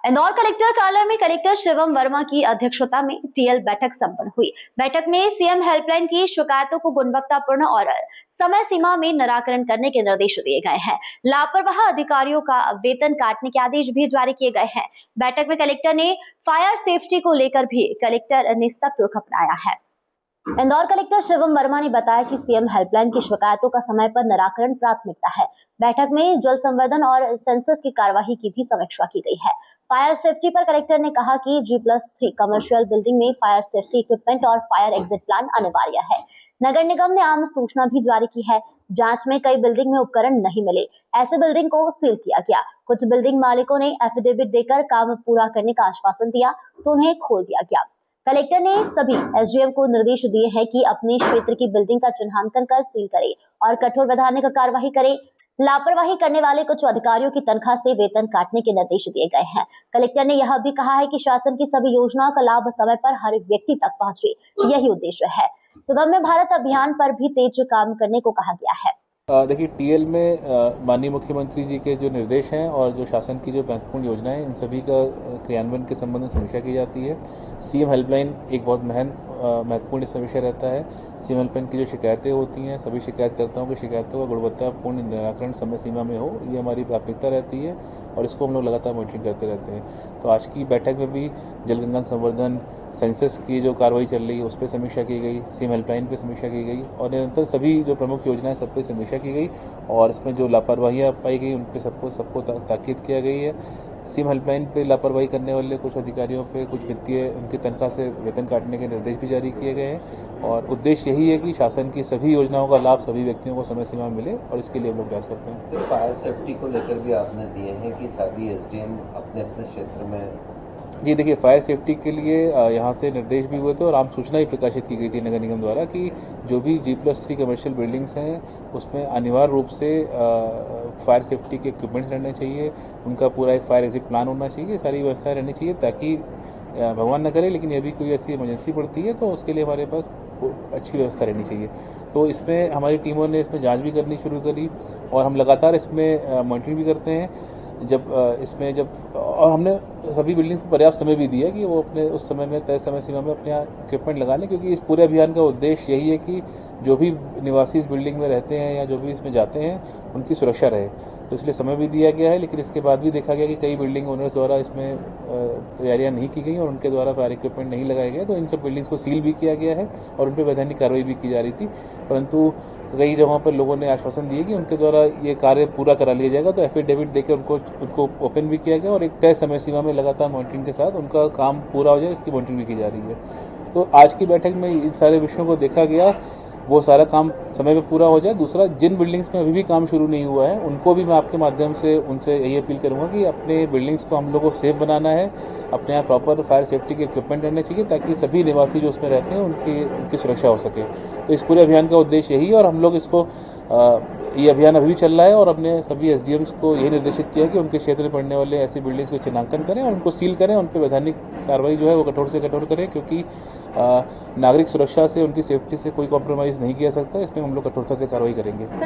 Indore collector कार्यालय में collector Shivam Verma की अध्यक्षता में टीएल बैठक संपन्न हुई। बैठक में सीएम हेल्पलाइन की शिकायतों को गुणवत्तापूर्ण और समय सीमा में निराकरण करने के निर्देश दिए गए हैं। लापरवाह अधिकारियों का वेतन काटने के आदेश भी जारी किए गए हैं। बैठक में कलेक्टर ने फायर सेफ्टी को लेकर भी कलेक्टर ने सख्त रुख अपनाया है। इंदौर कलेक्टर शिवम वर्मा ने बताया कि सीएम हेल्पलाइन की शिकायतों का समय पर निराकरण प्राथमिकता है। बैठक में जल संवर्धन और सेंसस की कार्यवाही की भी समीक्षा की गई है। फायर सेफ्टी पर कलेक्टर ने कहा कि G+3 कमर्शियल बिल्डिंग में फायर सेफ्टी इक्विपमेंट और फायर एग्जिट प्लान अनिवार्य है। नगर निगम ने आम सूचना भी जारी की है। जांच में कई बिल्डिंग में उपकरण नहीं मिले, ऐसे बिल्डिंग को सील किया गया। कुछ बिल्डिंग मालिकों ने एफिडेविट देकर काम पूरा करने का आश्वासन दिया तो उन्हें खोल दिया गया। कलेक्टर ने सभी एसडीएम को निर्देश दिए हैं कि अपने क्षेत्र की बिल्डिंग का चिन्हांकन कर सील करें और कठोर वैधानिक कार्रवाई करें। लापरवाही करने वाले कुछ अधिकारियों की तनख्वाह से वेतन काटने के निर्देश दिए गए हैं। कलेक्टर ने यह भी कहा है कि शासन की सभी योजनाओं का लाभ समय पर हर व्यक्ति तक पहुंचे, यही उद्देश्य है। सुगम्य भारत अभियान पर भी तेज काम करने को कहा गया है। देखिए, टीएल में माननीय मुख्यमंत्री जी के जो निर्देश हैं और जो शासन की जो महत्वपूर्ण योजनाएं हैं, इन सभी का क्रियान्वयन के संबंध में समीक्षा की जाती है। सीएम हेल्पलाइन एक बहुत महत्वपूर्ण विषय रहता है। सीएम हेल्पलाइन की जो शिकायतें होती हैं, सभी शिकायतकर्ताओं की शिकायतों का गुणवत्तापूर्ण निराकरण समय सीमा में हो, ये हमारी प्राथमिकता रहती है और इसको हम लोग लगातार मॉनिटरिंग करते रहते हैं। तो आज की बैठक में भी जलगंगा संवर्धन, सेंसस की जो कार्रवाई चल रही है उस पर समीक्षा की गई, सीएम हेल्पलाइन पर समीक्षा की गई और निरंतर सभी जो प्रमुख योजनाएं सब पे समीक्षा की गई और इसमें जो लापरवाहियाँ पाई गई उन पे सबको ताकीद किया गई है। सीएम हेल्पलाइन पे लापरवाही करने वाले कुछ अधिकारियों पे कुछ वित्तीय उनकी तनख्वाह से वेतन काटने के निर्देश भी जारी किए गए हैं और उद्देश्य यही है कि शासन की सभी योजनाओं का लाभ सभी व्यक्तियों को समय सीमा में मिले और इसके लिए हम लोग प्रयास करते हैं। सिर्फ फायर सेफ्टी को लेकर भी आपने दिए हैं कि सभी एसडीएम अपने अपने क्षेत्र में। जी देखिए, फायर सेफ्टी के लिए यहाँ से निर्देश भी हुए थे और आम सूचना भी प्रकाशित की गई थी नगर निगम द्वारा कि जो भी G+3 कमर्शियल बिल्डिंग्स हैं उसमें अनिवार्य रूप से फायर सेफ्टी के इक्विपमेंट्स रहने चाहिए, उनका पूरा एक फायर एग्जिट प्लान होना चाहिए, सारी व्यवस्थाएं रहनी चाहिए ताकि भगवान न करे लेकिन यदि कोई ऐसी इमरजेंसी पड़ती है तो उसके लिए हमारे पास अच्छी व्यवस्था रहनी चाहिए। तो इसमें हमारी टीमों ने इसमें जाँच भी करनी शुरू करी और हम लगातार इसमें मॉनिटरिंग भी करते हैं। और हमने सभी बिल्डिंग को पर्याप्त समय भी दिया कि वो अपने उस समय में तय समय सीमा में अपने इक्विपमेंट लगा लें, क्योंकि इस पूरे अभियान का उद्देश्य यही है कि जो भी निवासी इस बिल्डिंग में रहते हैं या जो भी इसमें जाते हैं उनकी सुरक्षा रहे। तो इसलिए समय भी दिया गया है, लेकिन इसके बाद भी देखा गया कि कई बिल्डिंग ओनर्स द्वारा इसमें तैयारियां नहीं की गई और उनके द्वारा फायर इक्विपमेंट नहीं लगाए गए, तो इन सब बिल्डिंग्स को सील भी किया गया है और उन पर वैधानिक कार्रवाई भी की जा रही थी। परंतु कई जगहों पर लोगों ने आश्वासन दिए कि उनके द्वारा ये कार्य पूरा करा लिया जाएगा, तो एफिडेविट देकर उनको ओपन भी किया गया और एक तय समय सीमा में लगातार मॉनिटरिंग के साथ उनका काम पूरा हो जाए इसकी मॉनिटरिंग भी की जा रही है। तो आज की बैठक में इन सारे विषयों को देखा गया, वो सारा काम समय पे पूरा हो जाए। दूसरा, जिन बिल्डिंग्स में अभी भी काम शुरू नहीं हुआ है उनको भी मैं आपके माध्यम से उनसे यही अपील करूंगा कि अपने बिल्डिंग्स को हम लोग को सेफ बनाना है, अपने यहाँ प्रॉपर फायर सेफ्टी के इक्विपमेंट रहने चाहिए ताकि सभी निवासी जो उसमें रहते हैं उनकी सुरक्षा हो सके। तो इस पूरे अभियान का उद्देश्य यही है और हम लोग इसको ये अभियान अभी भी चल रहा है और अपने सभी एसडीएम्स को यही निर्देशित किया कि उनके क्षेत्र में पड़ने वाले ऐसी बिल्डिंग्स को चिन्हांकन करें और उनको सील करें, उन पर वैधानिक कार्रवाई जो है वो कठोर से कठोर करें, क्योंकि नागरिक सुरक्षा से, उनकी सेफ्टी से कोई कॉम्प्रोमाइज़ नहीं किया सकता। इसमें हम लोग कठोरता से कार्रवाई करेंगे।